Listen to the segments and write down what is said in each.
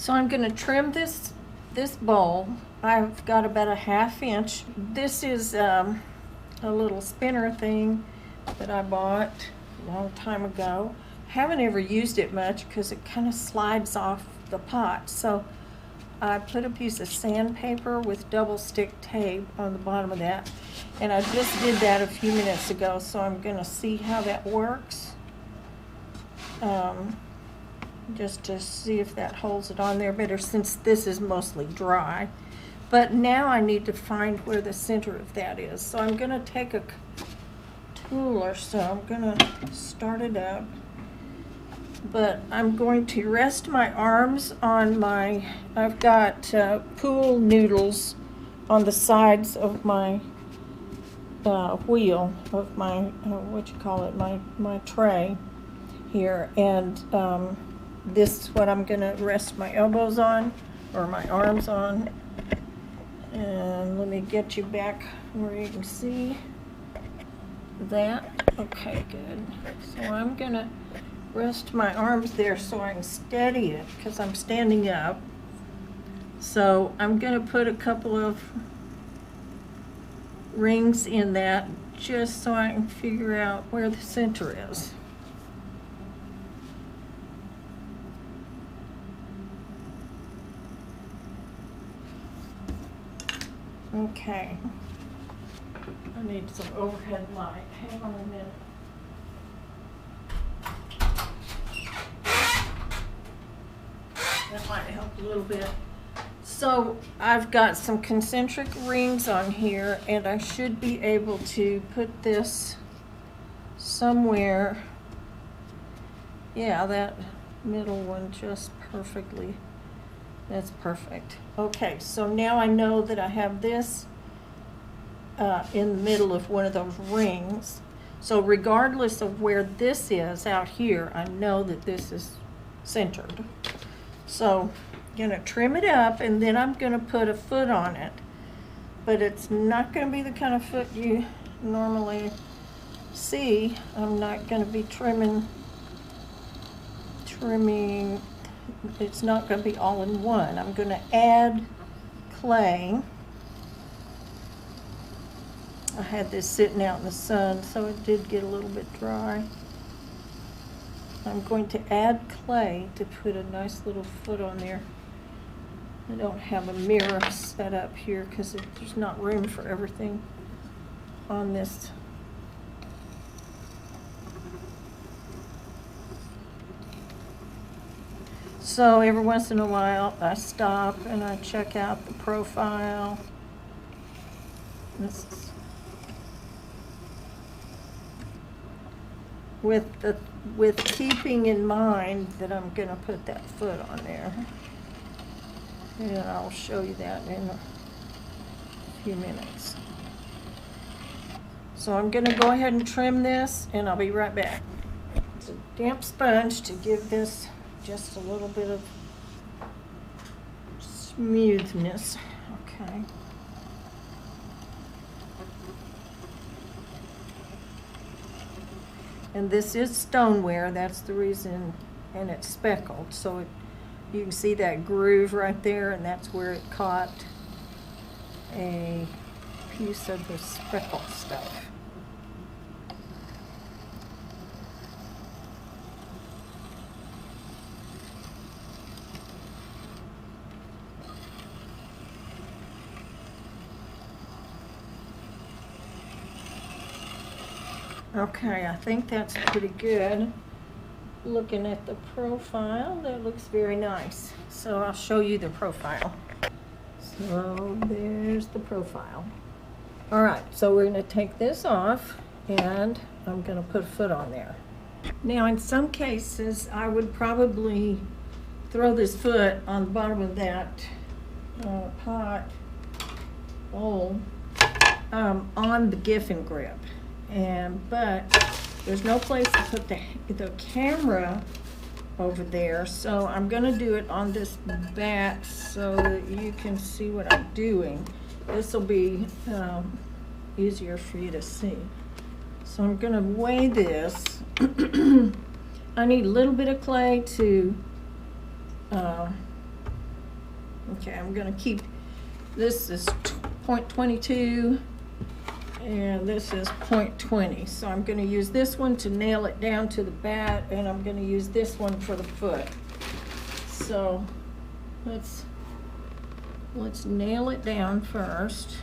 So I'm going to trim this bowl. I've got about a 1/2 inch. This is a little spinner thing that I bought a long time ago. Haven't ever used it much because it kind of slides off the pot. So I put a piece of sandpaper with double stick tape on the bottom of that, and I just did that a few minutes ago, so I'm going to see how that works. Just to see if that holds it on there better, since this is mostly dry. But now I need to find where the center of that is. So I'm going to take a tool or so. I'm going to start it up. But I'm going to rest my arms on my, I've got pool noodles on the sides of my wheel of my, what you call it, my tray here. And this is what I'm going to rest my elbows on, or my arms on. And let me get you back where you can see that. Okay, good. So I'm going to rest my arms there so I can steady it because I'm standing up. So I'm going to put a couple of rings in that just so I can figure out where the center is. Okay. I need some overhead light. Hang on a minute. That might help a little bit. So I've got some concentric rings on here, and I should be able to put this somewhere. Yeah, that middle one just perfectly. That's perfect. Okay, so now I know that I have this in the middle of one of those rings. So regardless of where this is out here, I know that this is centered. So I'm going to trim it up, and then I'm going to put a foot on it. But it's not going to be the kind of foot you normally see. I'm not going to be trimming. It's not going to be all in one. I'm going to add clay. I had this sitting out in the sun, so it did get a little bit dry. I'm going to add clay to put a nice little foot on there. I don't have a mirror set up here because there's not room for everything on this. So every once in a while I stop and I check out the profile. This is with keeping in mind that I'm going to put that foot on there. And I'll show you that in a few minutes. So I'm going to go ahead and trim this, and I'll be right back. It's a damp sponge to give this just a little bit of smoothness. Okay. And this is stoneware, that's the reason, and it's speckled. So you can see that groove right there, and that's where it caught a piece of the speckle stuff. Okay, I think that's pretty good. Looking at the profile, that looks very nice. So I'll show you the profile. So there's the profile. All right, so we're going to take this off, and I'm going to put a foot on there. Now, in some cases, I would probably throw this foot on the bottom of that pot bowl on the Giffen grip. But there's no place to put the camera over there, so I'm going to do it on this back so that you can see what I'm doing. This will be easier for you to see. So I'm going to weigh this. I need a little bit of clay to Okay, I'm gonna keep, this is .22 and this is .20. So I'm gonna use this one to nail it down to the bat, and I'm gonna use this one for the foot. So let's nail it down first.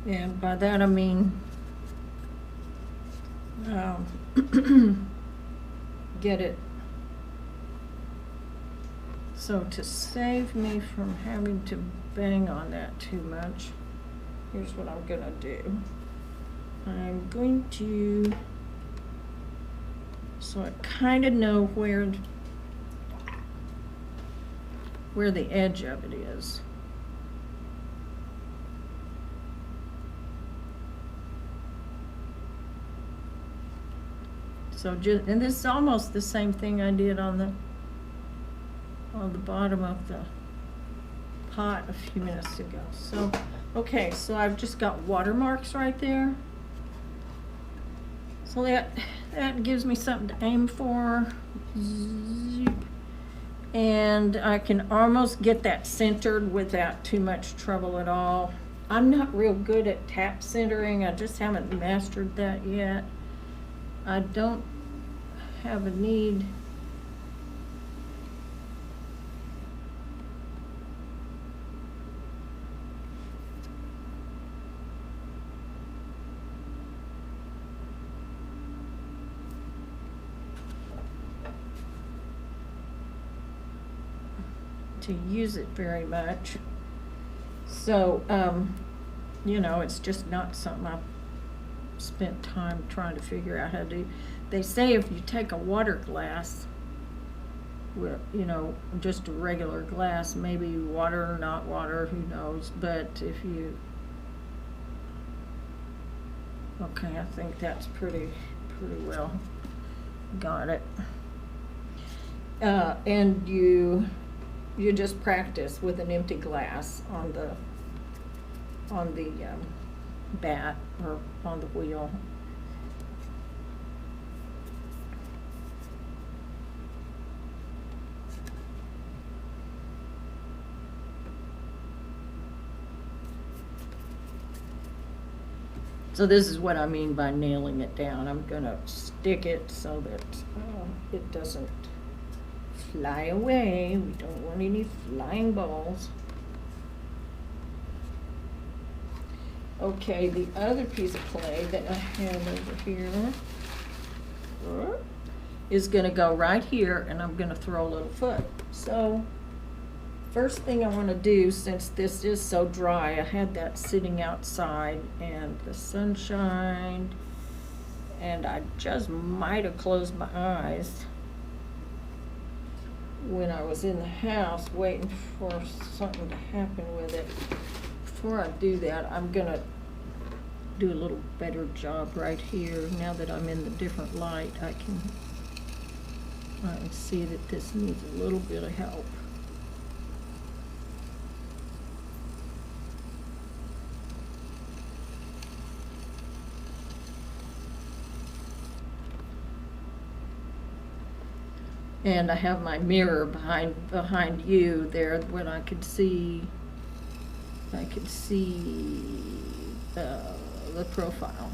And by that I mean get it. So to save me from having to bang on that too much, here's what I'm gonna do. I'm going to, so I kind of know where the edge of it is. So just, and this is almost the same thing I did on the bottom of the pot a few minutes ago. So, okay, so I've just got watermarks right there. So that gives me something to aim for. Zoop. And I can almost get that centered without too much trouble at all. I'm not real good at tap centering. I just haven't mastered that yet. I don't have a need to use it very much. So, you know, it's just not something I've spent time trying to figure out how to do. They say if you take a water glass, with, you know, just a regular glass, maybe water or not water, who knows, but if you, okay, I think that's pretty well got it. And you just practice with an empty glass on the bat or on the wheel. So this is what I mean by nailing it down. I'm gonna stick it so that it doesn't fly away. We don't want any flying balls. Okay, the other piece of clay that I have over here is gonna go right here, and I'm gonna throw a little foot. So first thing I want to do, since this is so dry, I had that sitting outside and the sun shined, and I just might have closed my eyes when I was in the house waiting for something to happen with it. Before I do that, I'm gonna do a little better job right here. Now that I'm in the different light, I can see that this needs a little bit of help. And I have my mirror behind you there when I could see the profile.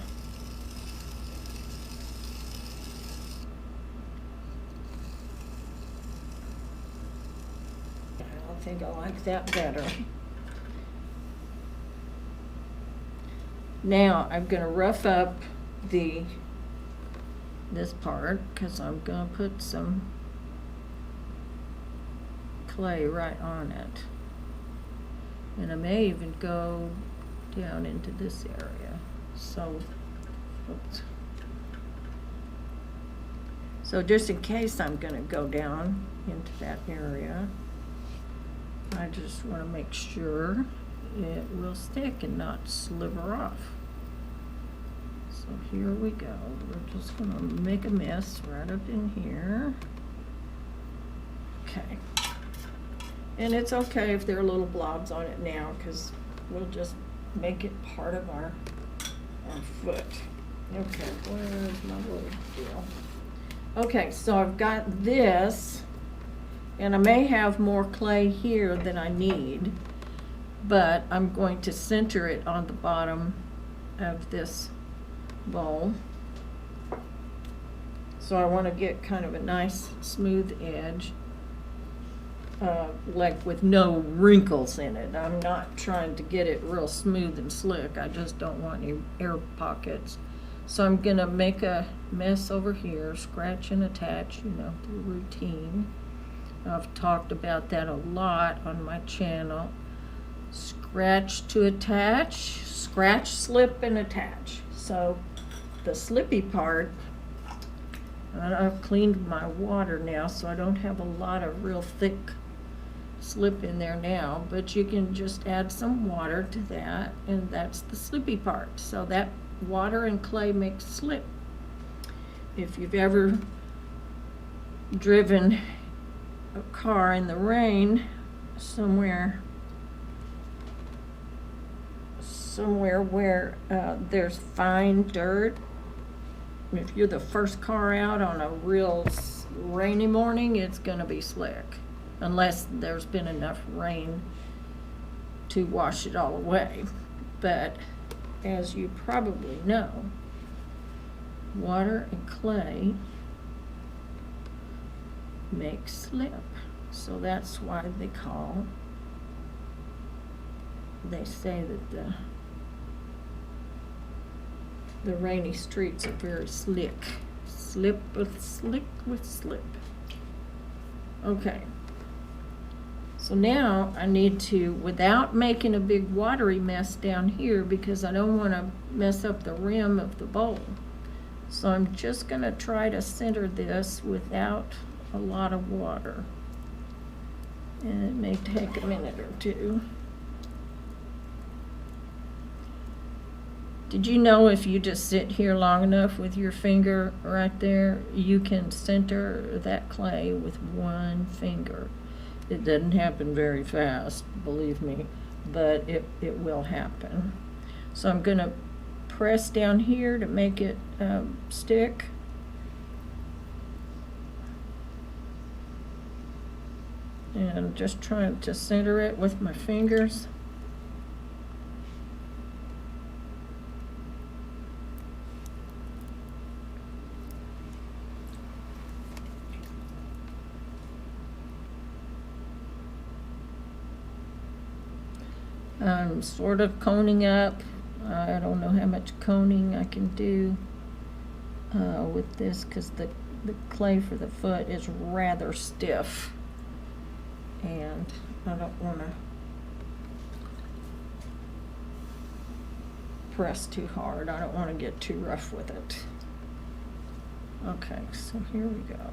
I think I like that better. Now I'm going to rough up this part, because I'm going to put some clay right on it, and I may even go down into this area. So just in case I'm going to go down into that area, I just want to make sure it will stick and not sliver off. So here we go. We're just going to make a mess right up in here. Okay. And it's okay if there are little blobs on it now, because we'll just make it part of our foot. Okay, where's my little deal? Okay, so I've got this, And I may have more clay here than I need, but I'm going to center it on the bottom of this bowl. So I want to get kind of a nice smooth edge, like with no wrinkles in it. I'm not trying to get it real smooth and slick. I just don't want any air pockets. So I'm gonna make a mess over here, scratch and attach, you know, the routine. I've talked about that a lot on my channel. Scratch to attach, scratch, slip, and attach. So the slippy part, I've cleaned my water now, so I don't have a lot of real thick slip in there now, but you can just add some water to that, and that's the slippy part. So that water and clay makes slip. If you've ever driven a car in the rain somewhere where there's fine dirt, if you're the first car out on a real rainy morning, it's gonna be slick, unless there's been enough rain to wash it all away. But as you probably know, water and clay make slip. So that's why they say that the rainy streets are very slick. Slick with slip. Okay. So now I need to, without making a big watery mess down here, because I don't want to mess up the rim of the bowl. So I'm just going to try to center this without a lot of water. And it may take a minute or two. Did you know if you just sit here long enough with your finger right there, you can center that clay with one finger? It doesn't happen very fast, believe me, but it will happen. So I'm going to press down here to make it stick. And just trying to center it with my fingers. I'm sort of coning up. I don't know how much coning I can do with this, because the clay for the foot is rather stiff, and I don't want to press too hard. I don't want to get too rough with it. Okay, so here we go.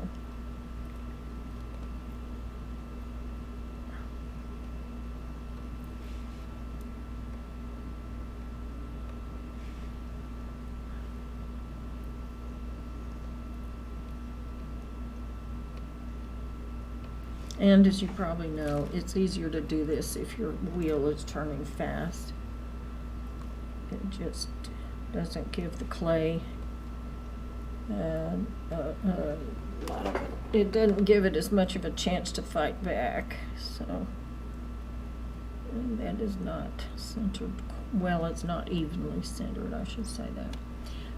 And as you probably know, it's easier to do this if your wheel is turning fast. It just doesn't give the clay it doesn't give it as much of a chance to fight back. So that is not centered well. It's not evenly centered, I should say that.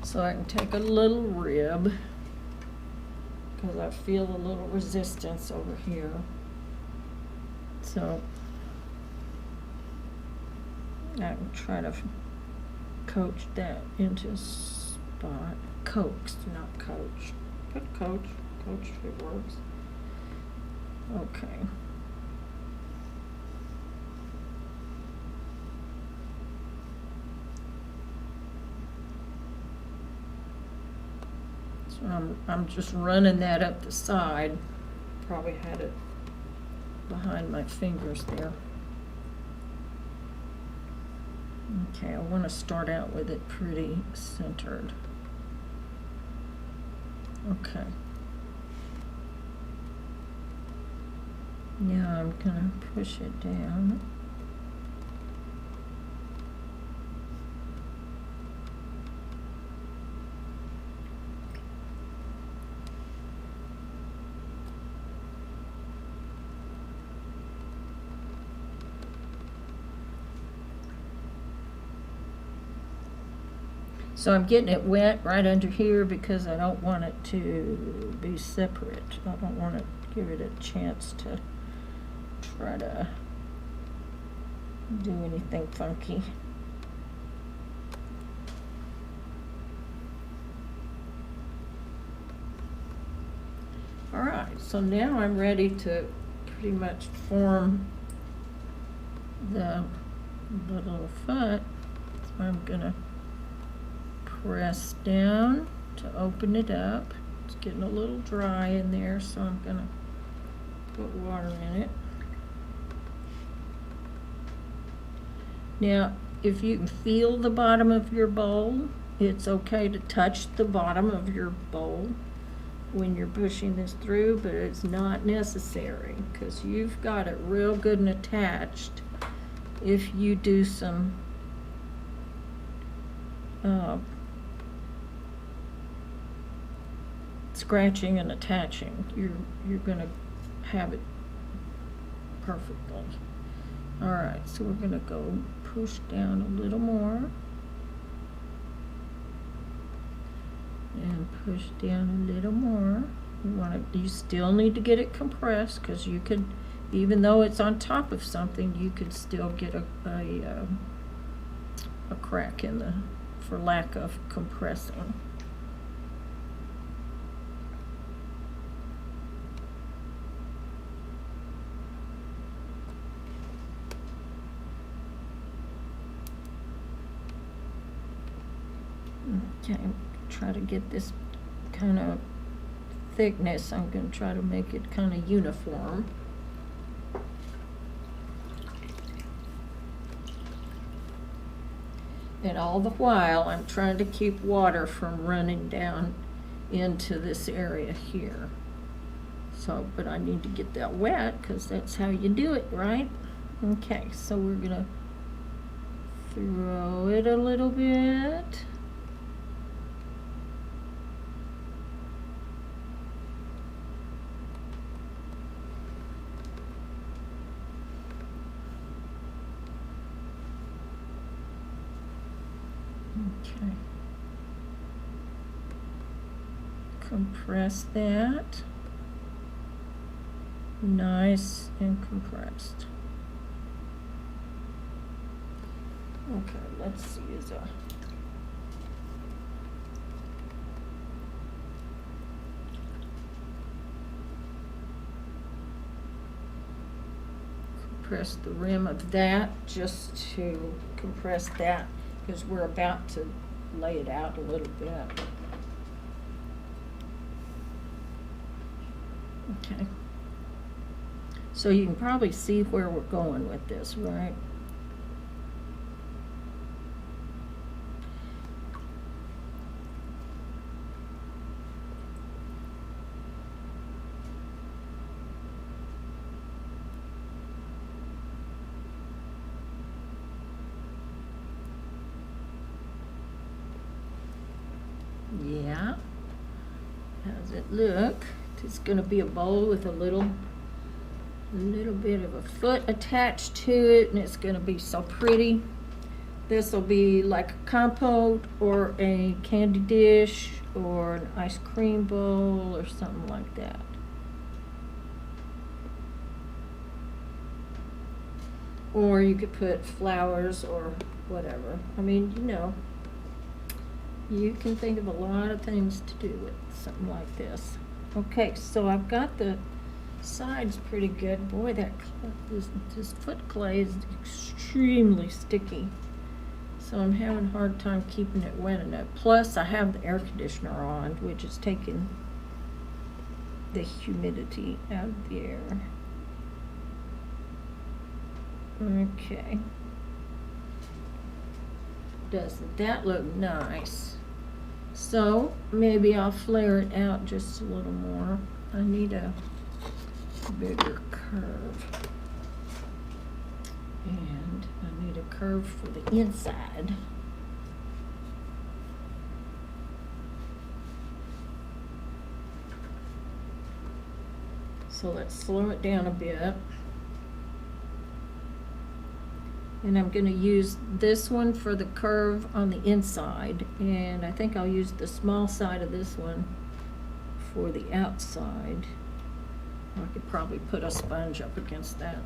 So I can take a little rib, because I feel a little resistance over here. So I can try to coach that into spot. Coax, not coach. But coach if it works. Okay. So I'm just running that up the side. Probably had it behind my fingers there. Okay, I want to start out with it pretty centered. Okay. Now I'm going to push it down. So I'm getting it wet right under here because I don't want it to be separate. I don't want to give it a chance to try to do anything funky. All right, so now I'm ready to pretty much form the little foot. So I'm gonna press down to open it up. It's getting a little dry in there, so I'm gonna put water in it. Now, if you can feel the bottom of your bowl, it's okay to touch the bottom of your bowl when you're pushing this through, but it's not necessary because you've got it real good and attached if you do some scratching and attaching. You're gonna have it perfectly. All right, so we're gonna go push down a little more and push down a little more. You still need to get it compressed because you could, even though it's on top of something, you could still get a crack in the, for lack of compressing. Okay, try to get this kind of thickness. I'm going to try to make it kind of uniform. And all the while, I'm trying to keep water from running down into this area here. So, but I need to get that wet because that's how you do it, right? Okay, so we're going to throw it a little bit. Okay. Compress that. Nice and compressed. Okay, let's see. Compress the rim of that, just to compress that, because we're about to lay it out a little bit. Okay. So you can probably see where we're going with this, right? Yeah. How's it look? It's going to be a bowl with a little bit of a foot attached to it, and it's going to be so pretty. This will be like a compote or a candy dish or an ice cream bowl or something like that. Or you could put flowers or whatever. I mean, you know, you can think of a lot of things to do with something like this. Okay, so I've got the sides pretty good. Boy, this foot clay is extremely sticky. So I'm having a hard time keeping it wet enough. Plus, I have the air conditioner on, which is taking the humidity out of the air. Okay. Doesn't that look nice? So maybe I'll flare it out just a little more. I need a bigger curve. And I need a curve for the inside. So let's slow it down a bit. And I'm going to use this one for the curve on the inside, and I think I'll use the small side of this one for the outside. I could probably put a sponge up against that.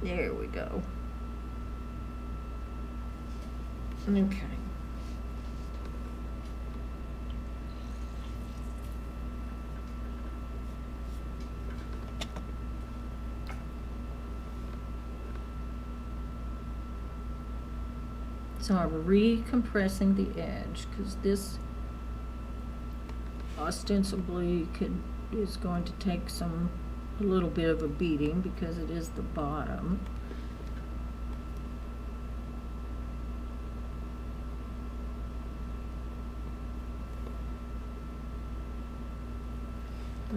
There we go. Okay. So I'm recompressing the edge because this ostensibly is going to take a little bit of a beating because it is the bottom.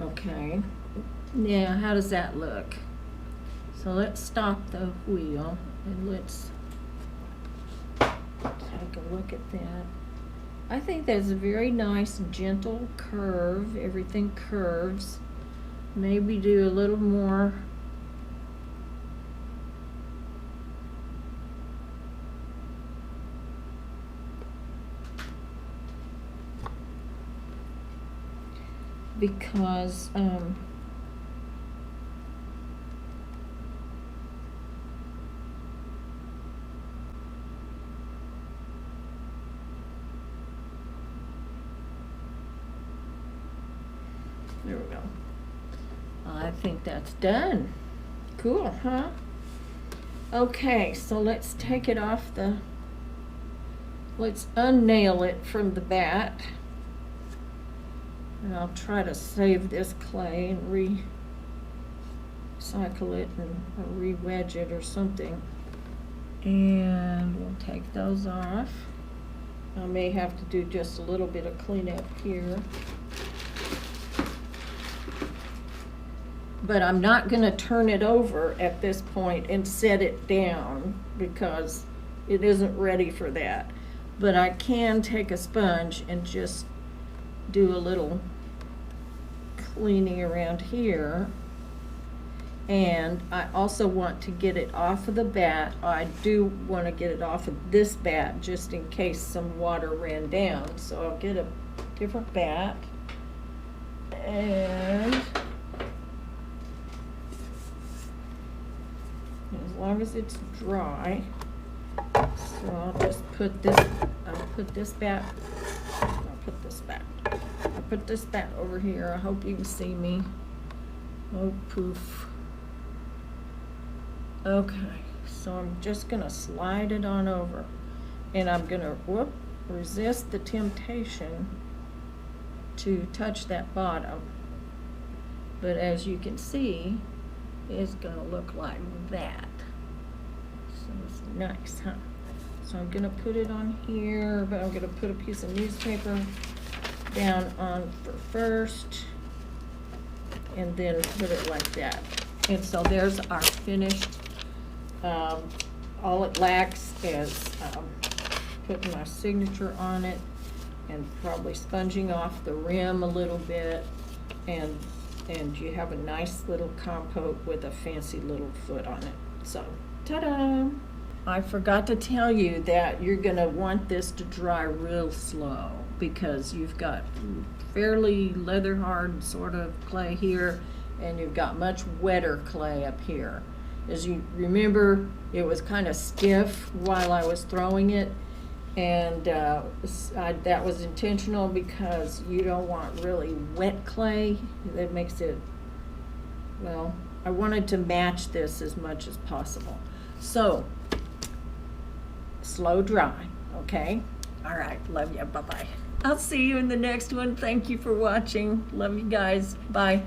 Okay, yeah, how does that look? So let's stop the wheel and let's take a look at that. I think that's a very nice gentle curve. Everything curves. Maybe do a little more. Because there we go. I think that's done. Cool, huh? Okay, so let's take it off let's unnail it from the bat. And I'll try to save this clay and recycle it or re-wedge it or something. And we'll take those off. I may have to do just a little bit of cleanup here. But I'm not going to turn it over at this point and set it down because it isn't ready for that. But I can take a sponge and just do a little cleaning around here. And I also want to get it off of the bat. I do want to get it off of this bat just in case some water ran down. So I'll get a different bat. And as long as it's dry, so I'll just put this, I'll put this bat over here. I hope you can see me. Oh, poof. Okay, so I'm just gonna slide it on over, and I'm gonna, resist the temptation to touch that bottom. But as you can see, it's gonna look like that. So it's nice, huh? So I'm gonna put it on here, but I'm gonna put a piece of newspaper down on for first, and then put it like that. And so there's our finished. All it lacks is putting my signature on it and probably sponging off the rim a little bit, and you have a nice little compote with a fancy little foot on it. So, ta-da! I forgot to tell you that you're gonna want this to dry real slow because you've got fairly leather hard sort of clay here, and you've got much wetter clay up here. As you remember, it was kind of stiff while I was throwing it, and that was intentional because you don't want really wet clay. That makes it, well, I wanted to match this as much as possible. So, slow dry, okay? All right, love you, bye-bye. I'll see you in the next one. Thank you for watching. Love you guys, bye.